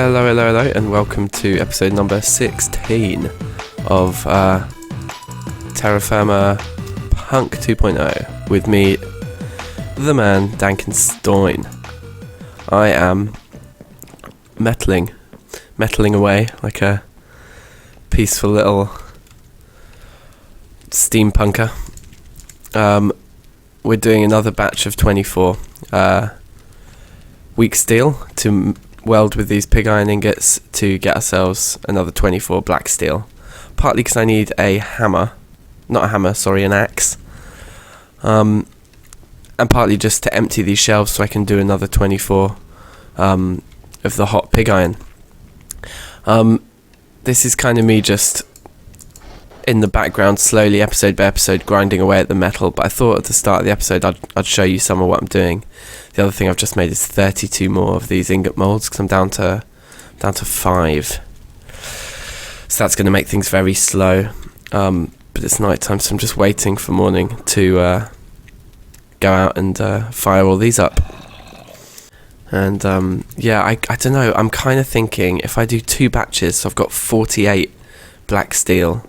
Hello, and welcome to episode number 16 of TerraFirmaPunk 2.0 with me, the man, DankNStein. I am metaling away like a peaceful little steampunker. We're doing another batch of 24 weak steel to weld with these pig iron ingots to get ourselves another 24 black steel. Partly because I need an axe. And partly just to empty these shelves so I can do another 24 of the hot pig iron. This is kind of me just in the background, slowly, episode by episode, grinding away at the metal. But I thought at the start of the episode I'd show you some of what I'm doing. The other thing I've just made is 32 more of these ingot molds because I'm down to 5. So that's going to make things very slow. But it's night time, so I'm just waiting for morning to go out and fire all these up. And I don't know. I'm kind of thinking if I do 2 batches, so I've got 48 black steel,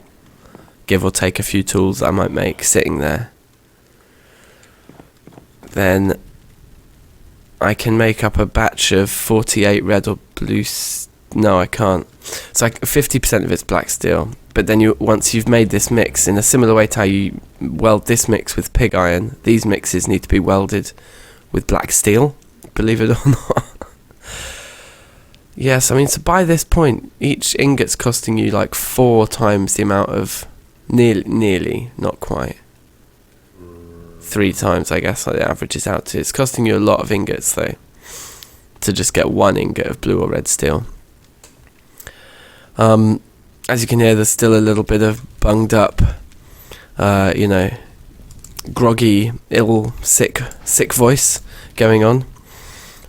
give or take a few tools I might make sitting there, then I can make up a batch of 48 red or blue. No, I can't. It's like 50% of it's black steel. But then once you've made this mix, in a similar way to how you weld this mix with pig iron, these mixes need to be welded with black steel, believe it or not. Yes, I mean, so by this point, each ingot's costing you like 4 times the amount of, nearly, not quite, 3 times, I guess, like the average is out to. It's costing you a lot of ingots, though, to just get 1 ingot of blue or red steel. As you can hear, there's still a little bit of bunged up, groggy, sick voice going on,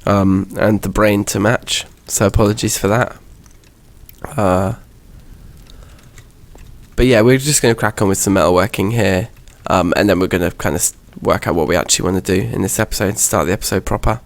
and the brain to match, so apologies for that. But yeah, we're just going to crack on with some metalworking here, and then we're going to kind of work out what we actually want to do in this episode and start the episode proper.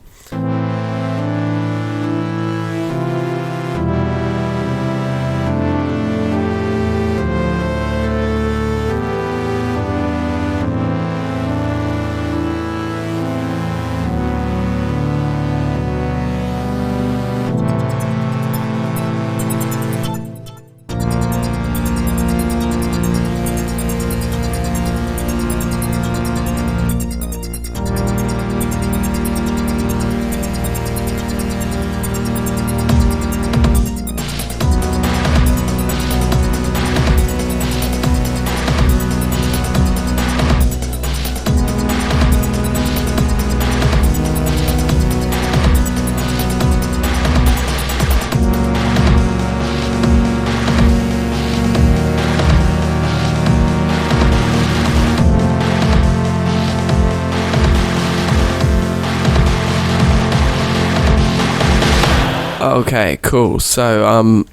Okay, cool. So,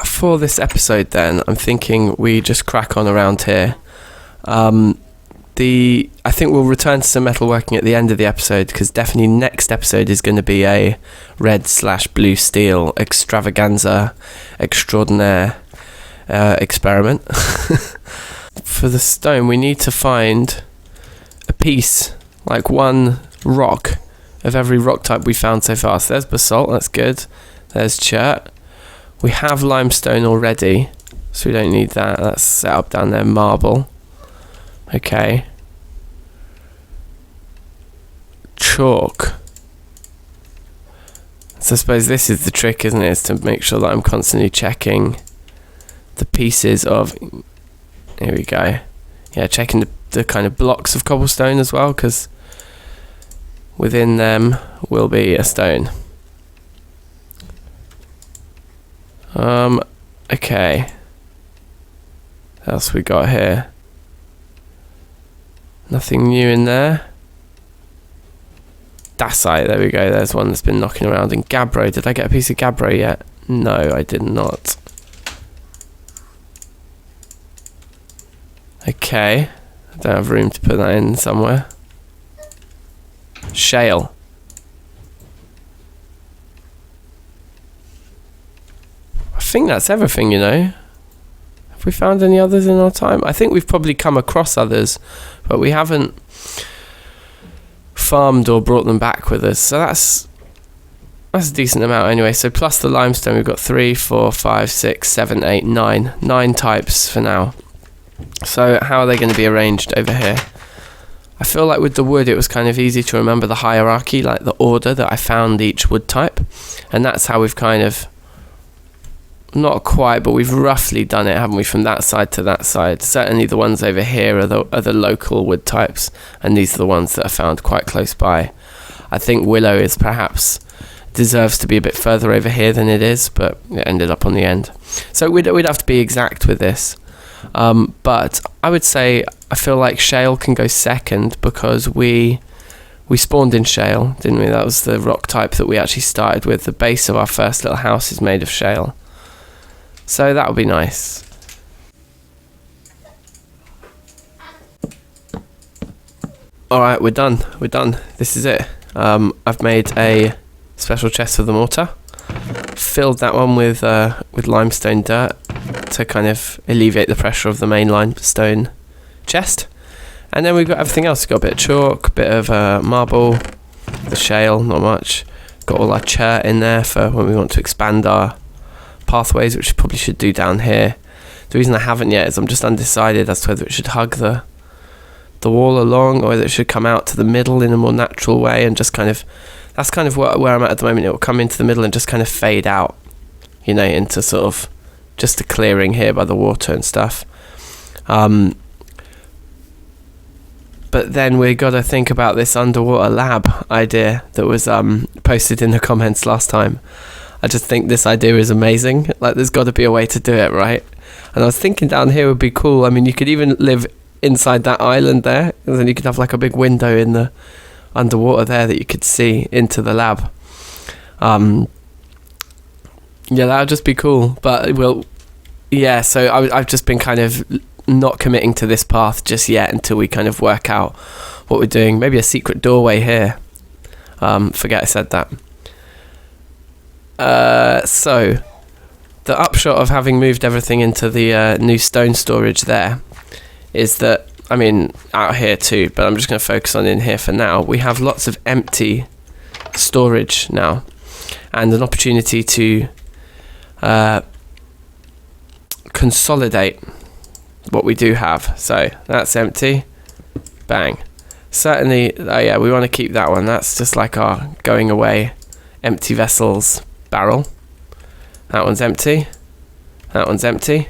for this episode then, I'm thinking we just crack on around here. I think we'll return to some metalworking at the end of the episode, because definitely next episode is going to be a red/blue steel extravaganza extraordinaire experiment. For the stone, we need to find a piece, like 1 rock, of every rock type we found so far. So there's basalt, that's good. There's chert. We have limestone already, so we don't need that. That's set up down there. Marble. Okay. Chalk. So I suppose this is the trick, isn't it? Is to make sure that I'm constantly checking the pieces of... Here we go. Yeah, checking the kind of blocks of cobblestone as well, because within them will be a stone. Okay. What else we got here? Nothing new in there. Dacite, there we go. There's one that's been knocking around. And gabbro. Did I get a piece of gabbro yet? No, I did not. Okay. I don't have room to put that in somewhere. Shale. think that's everything, you know. Have we found any others in our time? I think we've probably come across others, but we haven't farmed or brought them back with us. So that's a decent amount anyway. So plus the limestone, we've got 3, 4, 5, 6, 7, 8, 9. 9 types for now. So how are they going to be arranged over here? I feel like with the wood it was kind of easy to remember the hierarchy, like the order that I found each wood type, and that's how we've kind of, not quite, but we've roughly done it, haven't we, from that side to that side. Certainly the ones over here are the local wood types, and these are the ones that are found quite close by. I think willow is perhaps deserves to be a bit further over here than it is, but it ended up on the end. So we'd have to be exact with this. But I would say I feel like shale can go second, because we spawned in shale, didn't we? That was the rock type that we actually started with. The base of our first little house is made of shale, so that would be nice. Alright, we're done. This is it. I've made a special chest for the mortar, filled that one with limestone dirt to kind of alleviate the pressure of the main limestone chest, and then we've got everything else. We've got a bit of chalk, a bit of marble, the shale, not much. Got all our chert in there for when we want to expand our pathways, which we probably should do down here. The reason I haven't yet is I'm just undecided as to whether it should hug the wall along, or whether it should come out to the middle in a more natural way, and just kind of, that's kind of where I'm at the moment. It will come into the middle and just kind of fade out, you know, into sort of just a clearing here by the water and stuff. But then we got to think about this underwater lab idea that was posted in the comments last time. I just think this idea is amazing. Like, there's got to be a way to do it, right? And I was thinking down here would be cool. I mean, you could even live inside that island there, and then you could have like a big window in the underwater there that you could see into the lab. Yeah, that would just be cool. But so I've just been kind of not committing to this path just yet until we kind of work out what we're doing. Maybe a secret doorway here. Forget I said that. So the upshot of having moved everything into the new stone storage there is that, I mean, out here too, but I'm just going to focus on in here for now. We have lots of empty storage now, and an opportunity to consolidate what we do have. So that's empty. Bang. Certainly, we want to keep that one. That's just like our going away empty vessels barrel. That one's empty. That one's empty.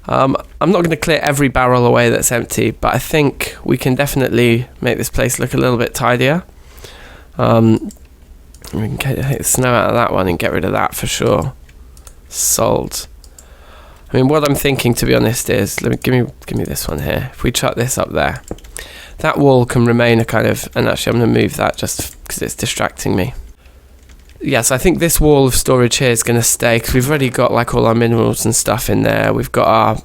I'm not going to clear every barrel away that's empty, but I think we can definitely make this place look a little bit tidier. We can take the snow out of that one and get rid of that for sure. Sold. I mean, what I'm thinking, to be honest, is give me this one here. If we chuck this up there, that wall can remain a kind of, and actually I'm going to move that just because it's distracting me. Yes, I think this wall of storage here is going to stay, because we've already got like all our minerals and stuff in there. We've got our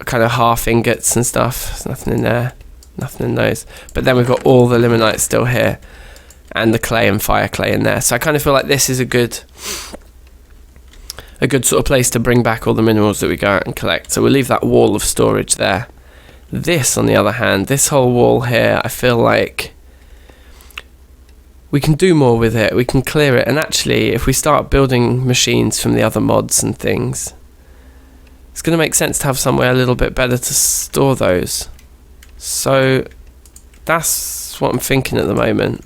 kind of half ingots and stuff. There's nothing in there, nothing in those. But then we've got all the limonite still here, and the clay and fire clay in there. So I kind of feel like this is a good sort of place to bring back all the minerals that we go out and collect. So we'll leave that wall of storage there. This, on the other hand, this whole wall here, I feel like we can do more with it. We can clear it, and actually if we start building machines from the other mods and things, it's going to make sense to have somewhere a little bit better to store those. So that's what I'm thinking at the moment.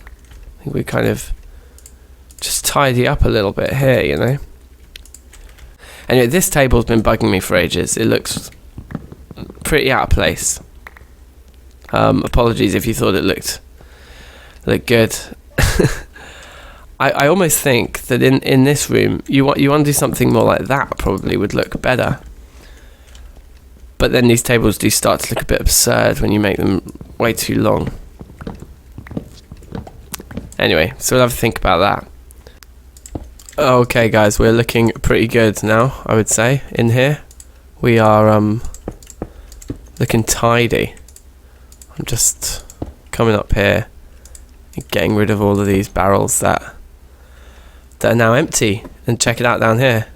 I think we kind of just tidy up a little bit here, you know. Anyway, this table's been bugging me for ages. It looks pretty out of place. Apologies if you thought it looked good. I almost think that in this room you want to do something more like that. Probably would look better. But then these tables do start to look a bit absurd when you make them way too long. Anyway, so we'll have to think about that. Okay guys, we're looking pretty good now, I would say, in here. We are looking tidy. I'm just coming up here and getting rid of all of these barrels that are now empty. And check it out down here.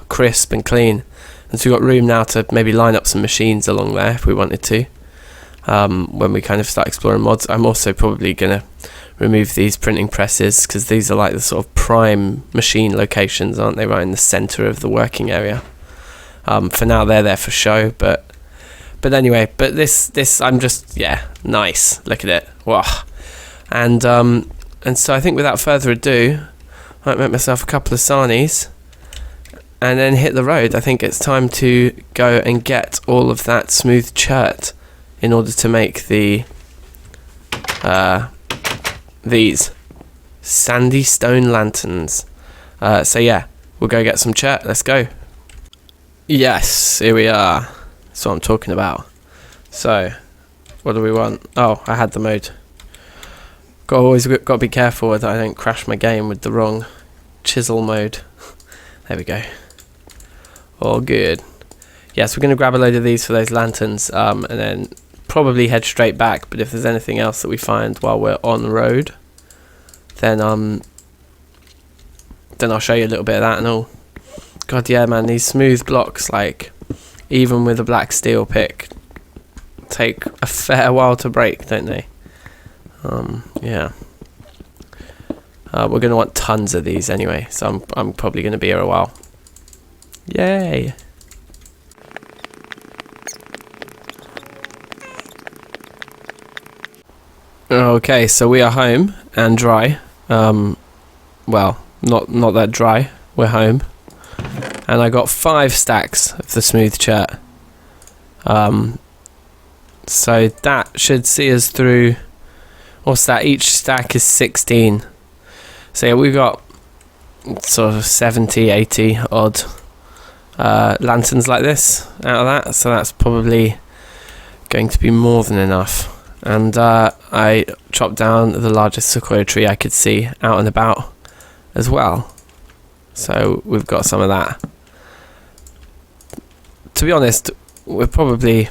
crisp and clean. And so we've got room now to maybe line up some machines along there if we wanted to. When we kind of start exploring mods. I'm also probably going to remove these printing presses because these are like the sort of prime machine locations, aren't they, right in the centre of the working area. For now they're there for show, but anyway, but this I'm just, yeah, nice, look at it, wow. And so I think without further ado, I might make myself a couple of sarnies and then hit the road. I think it's time to go and get all of that smooth chert in order to make these sandy stone lanterns. So yeah, we'll go get some chert. Let's go. Yes, here we are. That's what I'm talking about. So, what do we want? Oh, I had the mode. Got to be careful that I don't crash my game with the wrong chisel mode. There we go. All good. Yes, we're going to grab a load of these for those lanterns, and then probably head straight back. But if there's anything else that we find while we're on the road, then I'll show you a little bit of that and all. God, yeah, man, these smooth blocks, like, even with a black steel pick, take a fair while to break, don't they? Yeah. We're going to want tons of these anyway, so I'm probably going to be here a while. Yay! Okay, so we are home and dry. Well, not that dry. We're home. And I got 5 stacks of the smooth chert. So that should see us through. What's that? Each stack is 16. So yeah, we've got sort of 70, 80 odd lanterns like this out of that. So that's probably going to be more than enough. And I chopped down the largest sequoia tree I could see out and about as well. So we've got some of that. To be honest, we're probably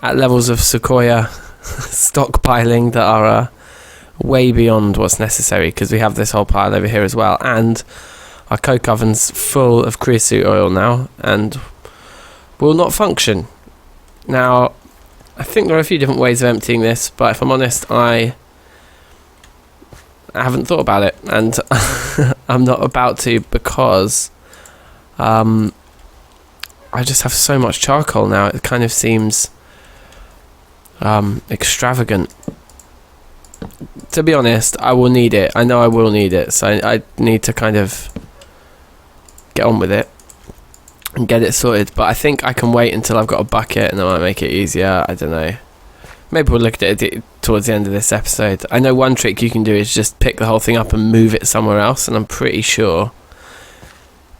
at levels of sequoia stockpiling that are way beyond what's necessary, because we have this whole pile over here as well, and our coke oven's full of creosote oil now and will not function. Now, I think there are a few different ways of emptying this, but if I'm honest, I haven't thought about it, and I'm not about to, because I just have so much charcoal now. It kind of seems extravagant. To be honest, I will need it. I know I will need it, so I need to kind of get on with it and get it sorted. But I think I can wait until I've got a bucket, and that might make it easier. I don't know. Maybe we'll look at it towards the end of this episode. I know one trick you can do is just pick the whole thing up and move it somewhere else, and I'm pretty sure,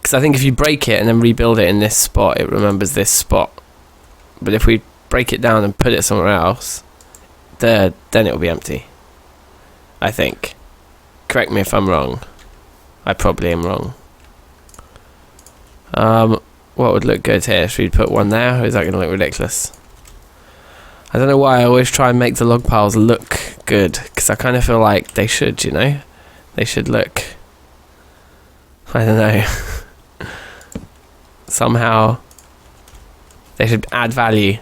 because I think if you break it and then rebuild it in this spot, it remembers this spot. But if we break it down and put it somewhere else, then it will be empty, I think. Correct me if I'm wrong. I probably am wrong. What would look good here? Should we put one there, or is that going to look ridiculous? I don't know why I always try and make the log piles look good, because I kind of feel like they should, you know? They should look, I don't know, somehow they should add value.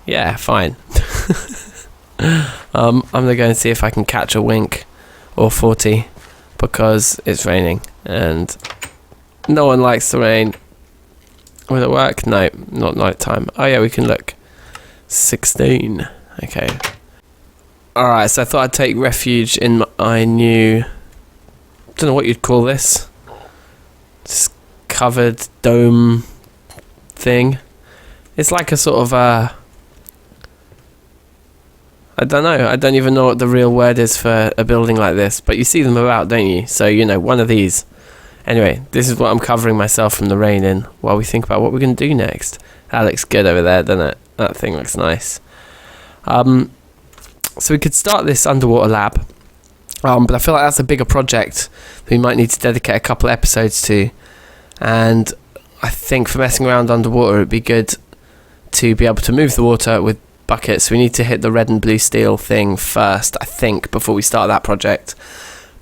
Yeah, fine. I'm going to go and see if I can catch a wink or 40, because it's raining and no one likes the rain. Will it work? No, not night time. Oh yeah, we can look. 16. Okay. Alright, so I thought I'd take refuge in my new, don't know what you'd call this, just covered dome thing. It's like a sort of I don't know, I don't even know what the real word is for a building like this, but you see them about, don't you? So, you know, one of these. Anyway, this is what I'm covering myself from the rain in while we think about what we're going to do next. That looks good over there, doesn't it? That thing looks nice. So we could start this underwater lab, but I feel like that's a bigger project that we might need to dedicate a couple of episodes to. And I think for messing around underwater, it'd be good to be able to move the water with buckets. We need to hit the red and blue steel thing first, I think, before we start that project.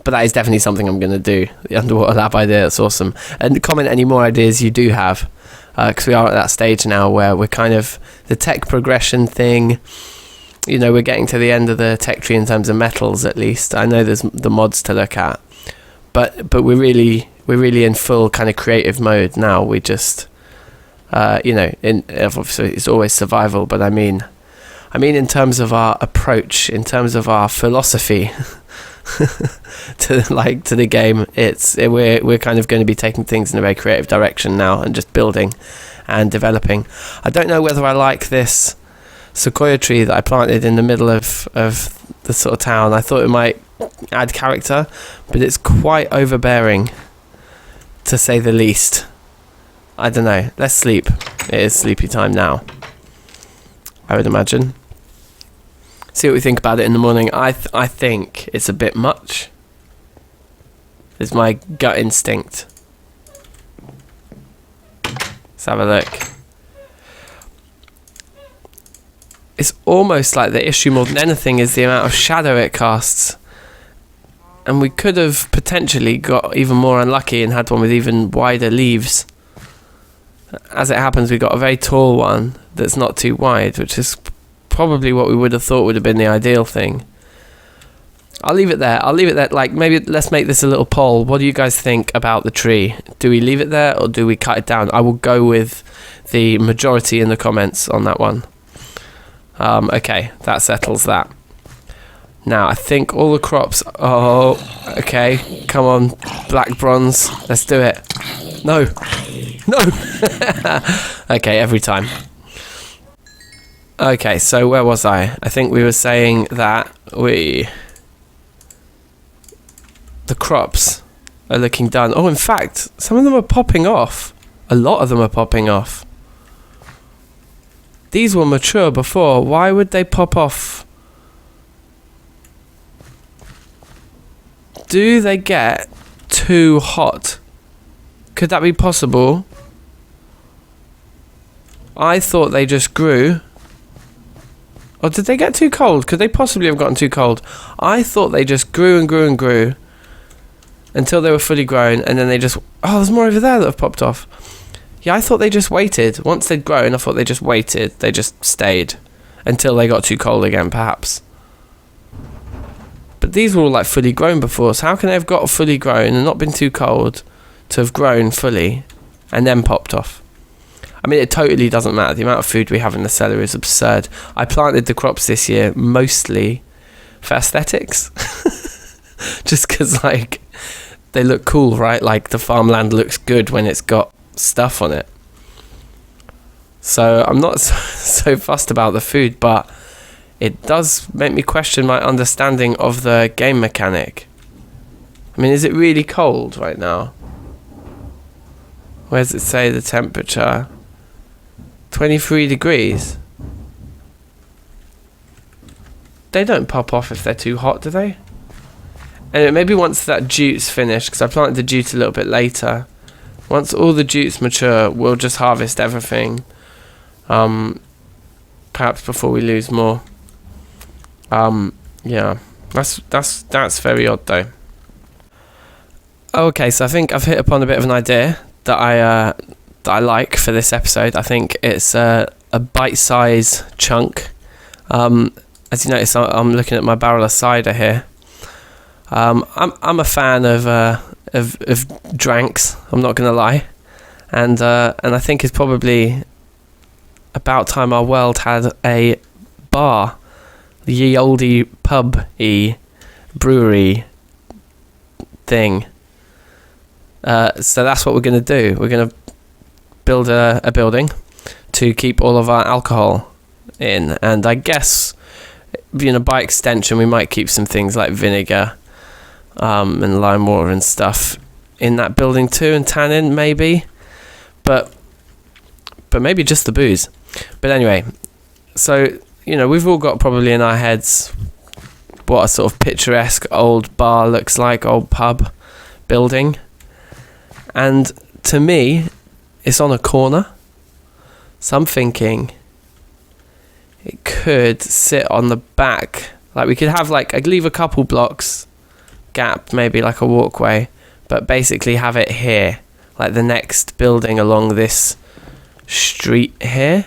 But that is definitely something I'm going to do. The underwater lab idea, that's awesome. And comment any more ideas you do have, because we are at that stage now where we're kind of the tech progression thing. You know, we're getting to the end of the tech tree in terms of metals, at least. I know there's the mods to look at, but we're really in full kind of creative mode now. We just, you know, obviously it's always survival, but I mean in terms of our approach, in terms of our philosophy to the game, we're kind of going to be taking things in a very creative direction now and just building and developing. I don't know whether I like this sequoia tree that I planted in the middle of the sort of town. I thought it might add character, but it's quite overbearing, to say the least. I don't know. Let's sleep. It is sleepy time now, I would imagine. See what we think about it in the morning. I think it's a bit much. It's my gut instinct. Let's have a look. It's almost like the issue more than anything is the amount of shadow it casts. And we could have potentially got even more unlucky and had one with even wider leaves. As it happens, we got a very tall one that's not too wide, which is probably what we would have thought would have been the ideal thing. I'll leave it there. Like, maybe let's make this a little poll. What do you guys think about the tree? Do we leave it there or do we cut it down? I will go with the majority in the comments on that one. Okay, that settles that. Now, I think all the crops... Oh, okay. Come on, black bronze. Let's do it. No. No. Okay, every time. Okay, so where was I? I think we were saying that the crops are looking done. Oh, in fact, some of them are popping off. A lot of them are popping off. These were mature before. Why would they pop off? Do they get too hot? Could that be possible? I thought they just grew. Or did they get too cold? Could they possibly have gotten too cold? I thought they just grew and grew and grew until they were fully grown, and then they just... Oh, there's more over there that have popped off. Yeah, I thought they just waited. Once they'd grown, I thought they just waited. They just stayed until they got too cold again, perhaps. But these were all like fully grown before, so how can they have got fully grown and not been too cold to have grown fully and then popped off? I mean, it totally doesn't matter. The amount of food we have in the cellar is absurd. I planted the crops this year mostly for aesthetics. Just because, like, they look cool, right? Like, the farmland looks good when it's got stuff on it. So I'm not so fussed about the food, but it does make me question my understanding of the game mechanic. I mean, is it really cold right now? Where does it say the temperature? 23 degrees. They don't pop off if they're too hot, do they? And maybe once that jute's finished, because I planted the jute a little bit later. Once all the jutes mature, we'll just harvest everything. Perhaps before we lose more. Yeah, that's very odd though. Okay, so I think I've hit upon a bit of an idea that I like for this episode. I think it's a bite-size chunk. As you notice, I'm looking at my barrel of cider here. I'm a fan of drinks. I'm not gonna lie, and I think it's probably about time our world had a bar, the ye olde pub-y brewery thing. So that's what we're gonna do. We're gonna build a building to keep all of our alcohol in, and I guess, you know, by extension we might keep some things like vinegar and lime water and stuff in that building too, and tannin maybe, but maybe just the booze. But anyway, so, you know, we've all got probably in our heads what a sort of picturesque old bar looks like, old pub building, and to me it's on a corner, so I'm thinking it could sit on the back. Like, we could have, like, I'd leave a couple blocks gap, maybe like a walkway, but basically have it here, like the next building along this street here,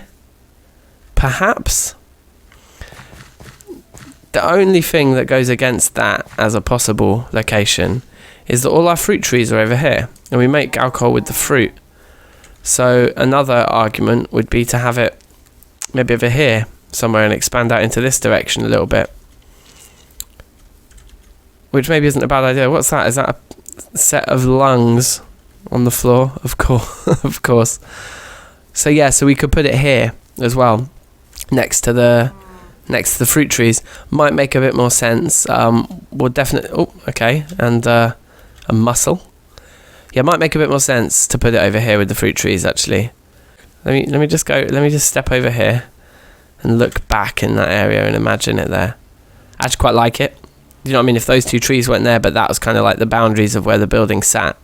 perhaps. The only thing that goes against that as a possible location is that all our fruit trees are over here, and we make alcohol with the fruit. So another argument would be to have it maybe over here somewhere and expand out into this direction a little bit, which maybe isn't a bad idea. What's that? Is that a set of lungs on the floor? Of course. Of course. So yeah, so we could put it here as well, next to the fruit trees. Might make a bit more sense. We'll definitely... Oh, okay. And a mussel. Yeah, might make a bit more sense to put it over here with the fruit trees, actually. Let me just step over here and look back in that area and imagine it there. I actually quite like it. You know what I mean? If those two trees weren't there, but that was kind of like the boundaries of where the building sat.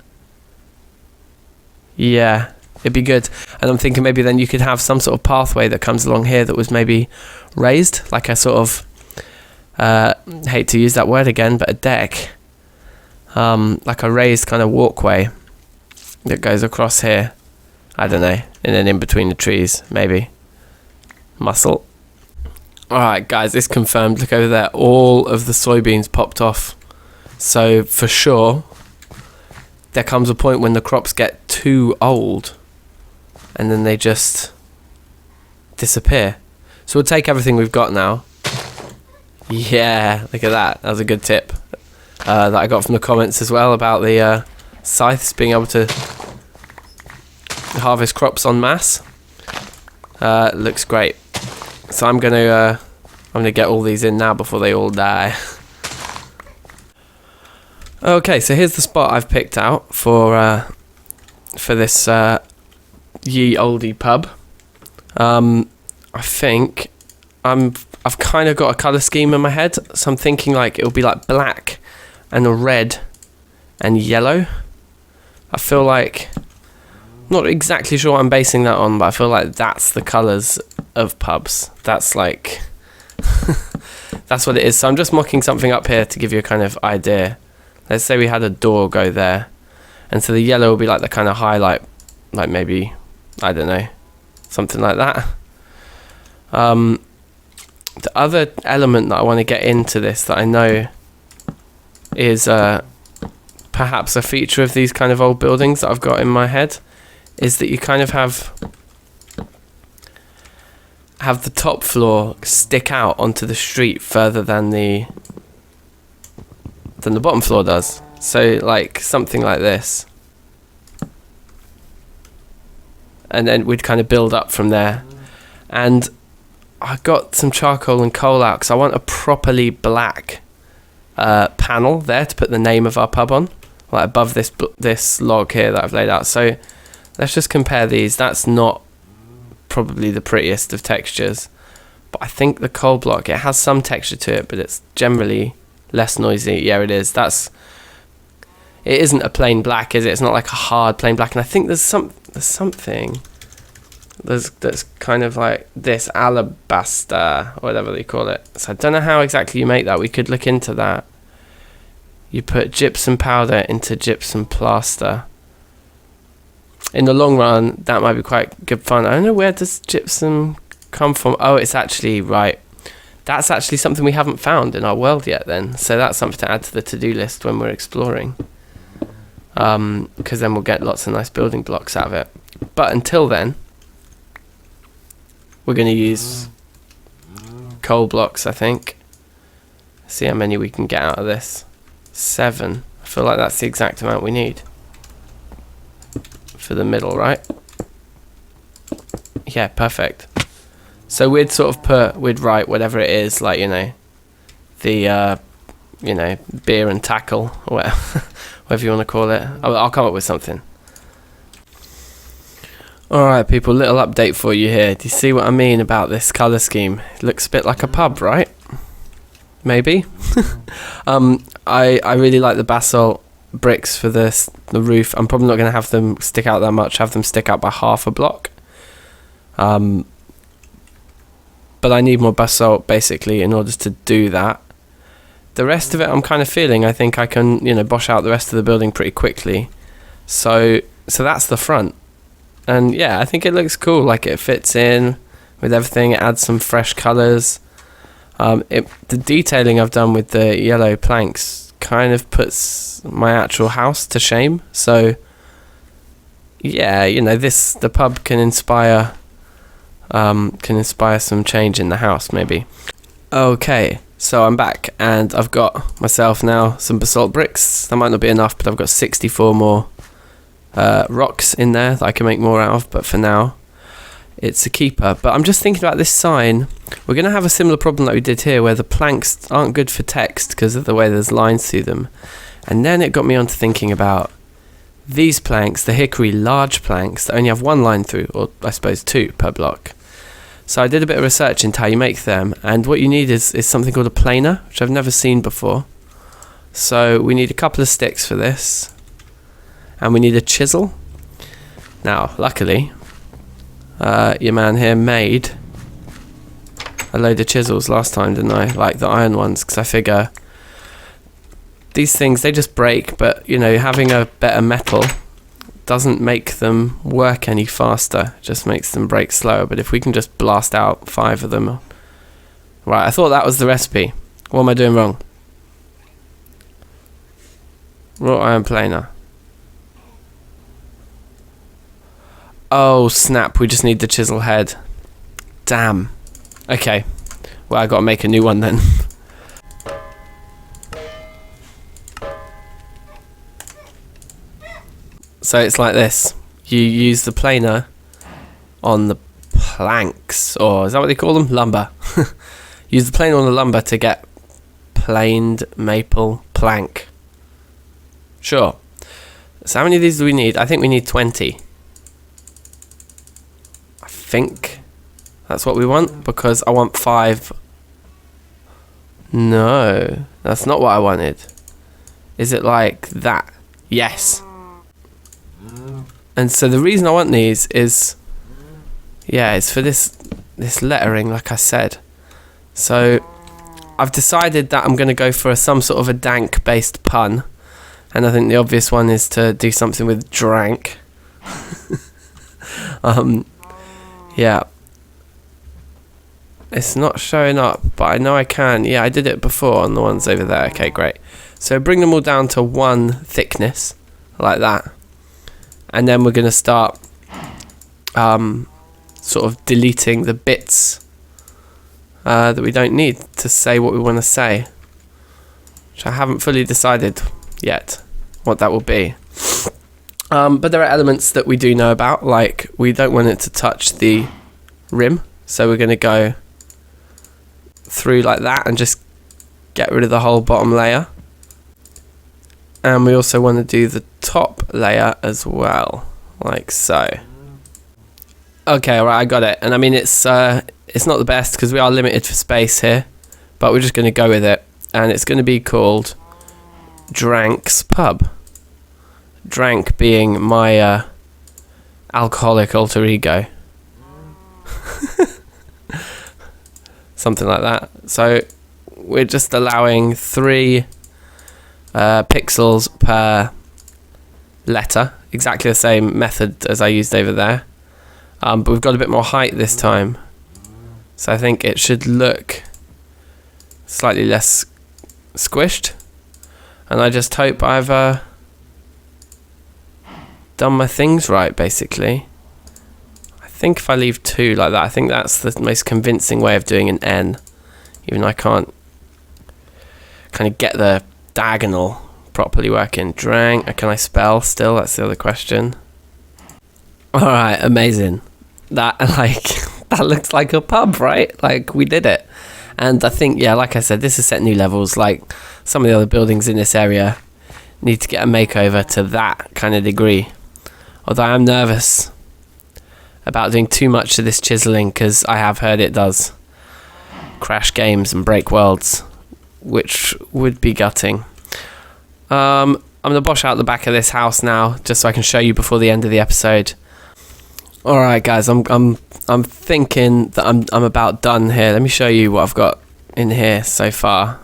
Yeah, it'd be good. And I'm thinking maybe then you could have some sort of pathway that comes along here that was maybe raised, like a sort of, hate to use that word again, but a deck. Like a raised kind of walkway that goes across here. I don't know. And then in between the trees, maybe. Mussel. Alright guys, it's confirmed. Look over there. All of the soybeans popped off. So for sure, there comes a point when the crops get too old and then they just disappear. So we'll take everything we've got now. Yeah, look at that. That was a good tip that I got from the comments as well about the scythes being able to harvest crops en masse. Looks great. So I'm gonna get all these in now before they all die. Okay, so here's the spot I've picked out for this ye olde pub. I think I've kind of got a colour scheme in my head, so I'm thinking like it'll be like black and red and yellow. I feel like, not exactly sure what I'm basing that on, but I feel like that's the colours of pubs. That's like that's what it is. So I'm just mocking something up here to give you a kind of idea. Let's say we had a door go there, and so the yellow will be like the kind of highlight, like maybe, I don't know, something like that. The other element that I want to get into this that I know is perhaps a feature of these kind of old buildings that I've got in my head is that you kind of have the top floor stick out onto the street further than the bottom floor does. So like something like this, and then we'd kind of build up from there. And I got some charcoal and coal out because I want a properly black panel there to put the name of our pub on, like above this log here that I've laid out. So let's just compare these. That's not probably the prettiest of textures, but I think the coal block, it has some texture to it, but it's generally less noisy. Yeah, it is. It isn't a plain black, is it? It's not like a hard plain black. And I think there's something that's kind of like this alabaster or whatever they call it. So I don't know how exactly you make that. We could look into that. You put gypsum powder into gypsum plaster. In the long run, that might be quite good fun. I don't know, where does gypsum come from? Oh, it's actually, right. That's actually something we haven't found in our world yet then. So that's something to add to the to-do list when we're exploring. Because then we'll get lots of nice building blocks out of it. But until then, we're going to use coal blocks, I think. See how many we can get out of this. 7. I feel like that's the exact amount we need. For the middle, right? Yeah, perfect. So we'd sort of we'd write whatever it is, like, you know, the, you know, beer and tackle, or whatever you want to call it. I'll come up with something. Alright people, little update for you here. Do you see what I mean about this colour scheme? It looks a bit like a pub, right? Maybe? I really like the basalt bricks for the roof. I'm probably not going to have them stick out that much, have them stick out by half a block. But I need more basalt basically in order to do that. the rest of it I'm kind of feeling I think I can, you know, bosh out the rest of the building pretty quickly. So that's the front. And yeah, I think it looks cool. Like, it fits in with everything. It adds some fresh colours. The detailing I've done with the yellow planks kind of puts my actual house to shame. So yeah, you know, the pub can inspire some change in the house, maybe. Okay, so I'm back, and I've got myself now some basalt bricks. That might not be enough, but I've got 64 more rocks in there that I can make more out of, but for now it's a keeper. But I'm just thinking about this sign. We're going to have a similar problem that we did here, where the planks aren't good for text because of the way there's lines through them. And then it got me onto thinking about these planks, the hickory large planks that only have one line through, or I suppose two per block. So I did a bit of research into how you make them, and what you need is something called a planer, which I've never seen before. So we need a couple of sticks for this, and we need a chisel. Now, luckily, your man here made a load of chisels last time, didn't I? Like the iron ones, because I figure these things, they just break, but you know, having a better metal doesn't make them work any faster, it just makes them break slower. But if we can just blast out 5 of them. Right, I thought that was the recipe. What am I doing wrong? Wrought iron planer. Oh snap, we just need the chisel head. Damn. Okay, well, I gotta make a new one then. So it's like this. You use the planer on the planks, or is that what they call them? Lumber. Use the planer on the lumber to get planed maple plank. Sure. So how many of these do we need? I think we need 20. I think that's what we want, because I want 5. No, that's not what I wanted. Is it like that? Yes. And so the reason I want these is, yeah, it's for this lettering, like I said. So I've decided that I'm going to go for some sort of a dank based pun, and I think the obvious one is to do something with drank. Yeah, it's not showing up, but I know I can. Yeah, I did it before on the ones over there. Okay, great. So bring them all down to 1 thickness, like that. And then we're going to start sort of deleting the bits that we don't need to say what we want to say, which I haven't fully decided yet what that will be. But there are elements that we do know about, like we don't want it to touch the rim, so we're going to go through like that and just get rid of the whole bottom layer. And we also want to do the top layer as well, like so. Okay, alright, I got it. And I mean, it's not the best because we are limited for space here, but we're just going to go with it. And it's going to be called Drank's Pub. Drank being my alcoholic alter ego. Something like that. So we're just allowing 3 pixels per letter, exactly the same method as I used over there, but we've got a bit more height this time, so I think it should look slightly less squished. And I just hope I've done my things right, basically. I think if I leave 2 like that, I think that's the most convincing way of doing an N, even though I can't kind of get the diagonal properly working. Drank. Can I spell still? That's the other question. Alright, amazing. That that looks like a pub, right? Like, we did it. And I think, yeah, like I said, this has set new levels. Like, some of the other buildings in this area need to get a makeover to that kind of degree. Although I am nervous about doing too much to this chiseling, because I have heard it does crash games and break worlds, which would be gutting. I'm gonna bosh out the back of this house now, just so I can show you before the end of the episode. All right, guys, I'm thinking that I'm about done here. Let me show you what I've got in here so far.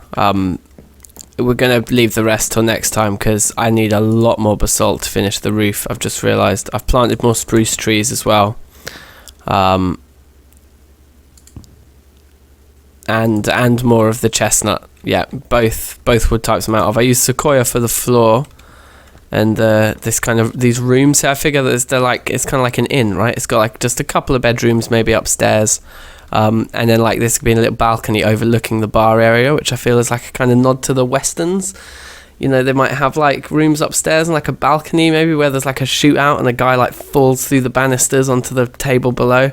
we're going to leave the rest till next time because I need a lot more basalt to finish the roof. I've just realised I've planted more spruce trees as well, and more of the chestnut. Yeah, both wood types I'm out of. I use sequoia for the floor and these rooms here. I figure that they're like, it's kind of like an inn, right? It's got like just a couple of bedrooms maybe upstairs, and then like this could be a little balcony overlooking the bar area, which I feel is like a kind of nod to the westerns. You know, they might have like rooms upstairs and like a balcony maybe where there's like a shootout and a guy like falls through the banisters onto the table below.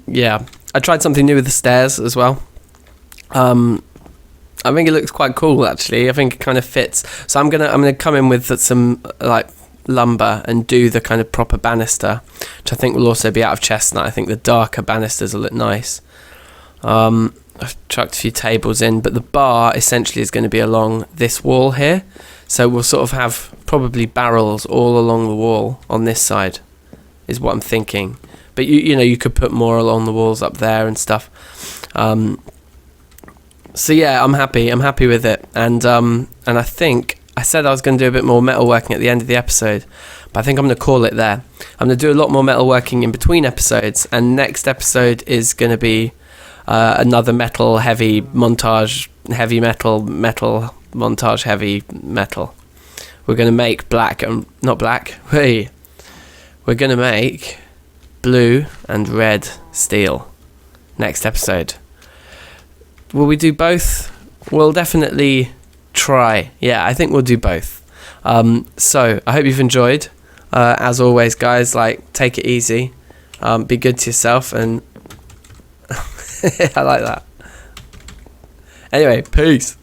Yeah, I tried something new with the stairs as well. I think it looks quite cool actually. I think it kind of fits. So I'm gonna come in with some like lumber and do the kind of proper banister, which I think will also be out of chestnut. I think the darker banisters will look nice. I've chucked a few tables in, but the bar essentially is going to be along this wall here. So we'll sort of have probably barrels all along the wall on this side, is what I'm thinking. But you know, you could put more along the walls up there and stuff. So yeah, I'm happy with it, and I think I said I was going to do a bit more metalworking at the end of the episode, but I think I'm going to call it there. I'm going to do a lot more metalworking in between episodes, and next episode is going to be another metal heavy montage, heavy metal montage, heavy metal. We're going to make not black. We're going to make blue and red steel next episode. Will we do both? We'll definitely try. Yeah, I think we'll do both. So I hope you've enjoyed. As always, guys, like, take it easy. Be good to yourself, and I like that. Anyway, peace.